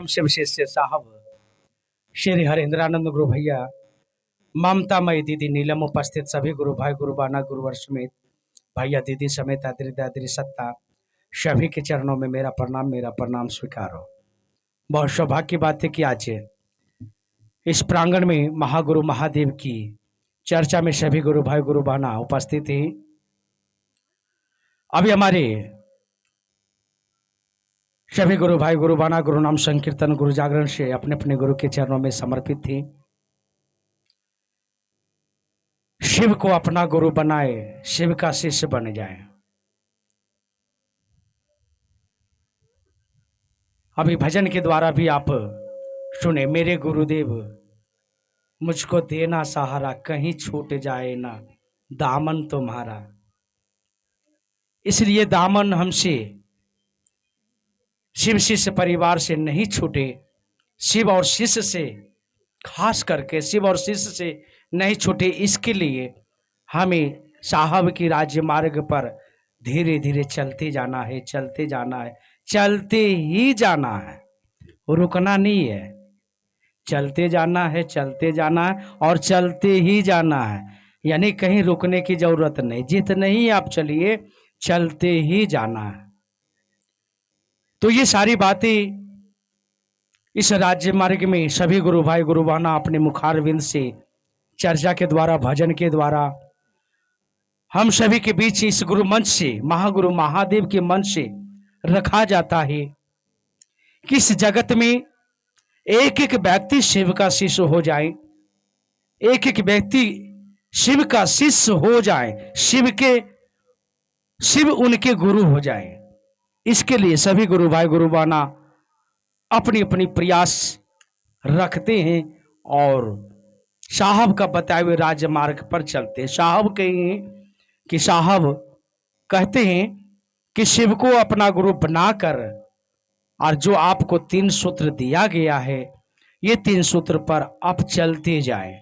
शिव शिष्य साहब श्री हरेंद्रानंद गुरु भैया, ममता मई दीदी नीलम, उपस्थित सभी गुरु भाई गुरु बाना गुरुवर समेत भैया दीदी समेत आदरी दादरी सत्ता सभी के चरणों में मेरा प्रणाम स्वीकारो। बहुत सौभाग्य की बात है कि आज इस प्रांगण में महागुरु महादेव की चर्चा में सभी गुरु भाई गुरु बाना उपस्थित ही। अभी हमारे सभी गुरु भाई गुरु बाना गुरु नाम संकीर्तन गुरु जागरण से अपने अपने गुरु के चरणों में समर्पित थी। शिव को अपना गुरु बनाए, शिव का शिष्य बन जाए। अभी भजन के द्वारा भी आप सुने, मेरे गुरुदेव मुझको देना सहारा, कहीं छूट जाए ना दामन तुम्हारा। इसलिए दामन हमसे शिव शिष्य परिवार से नहीं छूटे, शिव और शिष्य से, खास करके शिव और शिष्य से नहीं छूटे। इसके लिए हमें साहब की राज्य मार्ग पर धीरे धीरे चलते जाना है, चलते जाना है, चलते ही जाना है, रुकना नहीं है। चलते जाना है, चलते जाना है और चलते ही जाना है, यानी कहीं रुकने की जरूरत नहीं। जितने ही आप चलिए, चलते ही जाना है। तो ये सारी बातें इस राज्य मार्ग में सभी गुरु भाई गुरु बहना अपने मुखारविंद से चर्चा के द्वारा, भजन के द्वारा हम सभी के बीच इस गुरु मंच से, महागुरु महादेव के मंच से रखा जाता है कि इस जगत में एक एक व्यक्ति शिव का शिष्य हो जाए, एक एक व्यक्ति शिव का शिष्य हो जाए, शिव उनके गुरु हो जाए। इसके लिए सभी गुरु भाई गुरु बाना अपनी अपनी प्रयास रखते हैं और साहब का बताए हुए राजमार्ग पर चलते हैं। साहब कहते हैं कि शिव को अपना गुरु बनाकर, और जो आपको 3 सूत्र दिया गया है, ये 3 सूत्र पर आप चलते जाएं।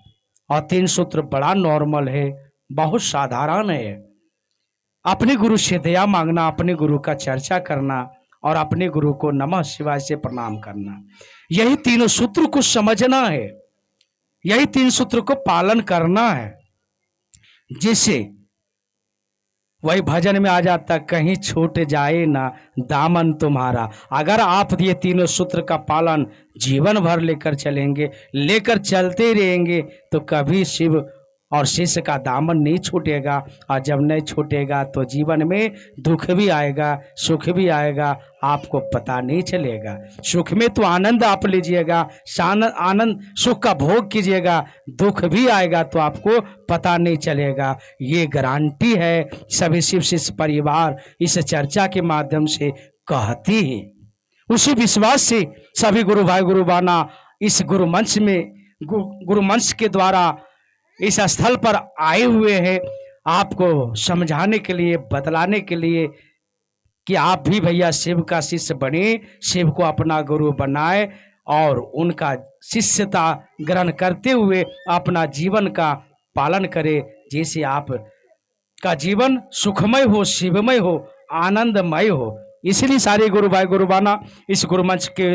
और 3 सूत्र बड़ा नॉर्मल है, बहुत साधारण है। अपने गुरु से दया मांगना, अपने गुरु का चर्चा करना और अपने गुरु को नमः शिवाय से प्रणाम करना, यही 3 सूत्र को समझना है, यही 3 सूत्र को पालन करना है। जिससे वही भजन में आ जाता, कहीं छूट जाए ना दामन तुम्हारा। अगर आप ये 3 सूत्र का पालन जीवन भर लेकर चलेंगे, लेकर चलते रहेंगे, तो कभी शिव और शिष्य का दामन नहीं छूटेगा। और जब नहीं छूटेगा तो जीवन में दुख भी आएगा, सुख भी आएगा, आपको पता नहीं चलेगा। सुख में तो आनंद आप लीजिएगा, आनंद सुख का भोग कीजिएगा, दुख भी आएगा तो आपको पता नहीं चलेगा। ये गारंटी है, सभी शिव शिष्य परिवार इस चर्चा के माध्यम से कहती है। उसी विश्वास से सभी गुरु भाई गुरु बाना इस गुरु मंच के द्वारा इस स्थल पर आए हुए हैं, आपको समझाने के लिए, बतलाने के लिए कि आप भी भैया शिव का शिष्य बने, शिव को अपना गुरु बनाए और उनका शिष्यता ग्रहण करते हुए अपना जीवन का पालन करें, जिससे आप का जीवन सुखमय हो, शिवमय हो, आनंदमय हो। इसलिए सारे गुरु भाई गुरु बाना इस गुरु मंच के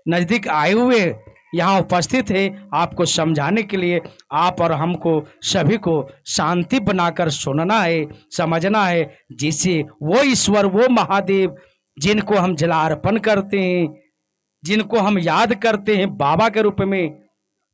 नजदीक आए हुए यहाँ उपस्थित है, आपको समझाने के लिए। आप और हमको सभी को शांति बनाकर सुनना है, समझना है, जिससे वो ईश्वर, वो महादेव जिनको हम जलार्पण करते हैं, जिनको हम याद करते हैं बाबा के रूप में।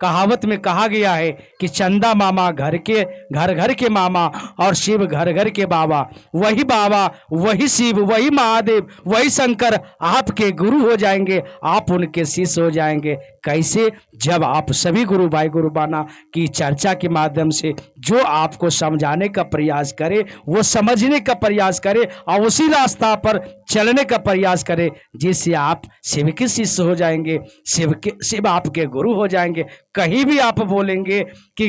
कहावत में कहा गया है कि चंदा मामा घर घर के मामा और शिव घर घर के बाबा। वही बाबा, वही शिव, वही महादेव, वही शंकर आपके गुरु हो जाएंगे, आप उनके शिष्य हो जाएंगे। कैसे? जब आप सभी गुरु भाई गुरु बाना की चर्चा के माध्यम से जो आपको समझाने का प्रयास करे, वो समझने का प्रयास करे और उसी रास्ता पर चलने का प्रयास करे, जिससे आप शिव के शिष्य हो जाएंगे, शिव आपके गुरु हो जाएंगे। कहीं भी आप बोलेंगे कि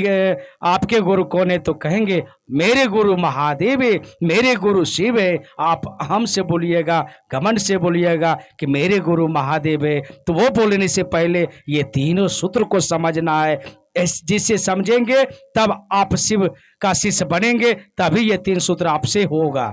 आपके गुरु कौन है, तो कहेंगे मेरे गुरु महादेव है, मेरे गुरु शिव है। आप हमसे बोलिएगा, घमंड से बोलिएगा कि मेरे गुरु महादेव है, तो वो बोलने से पहले ये 3 सूत्र को समझना है। जिससे समझेंगे तब आप शिव का शिष्य बनेंगे, तभी ये 3 सूत्र आपसे होगा।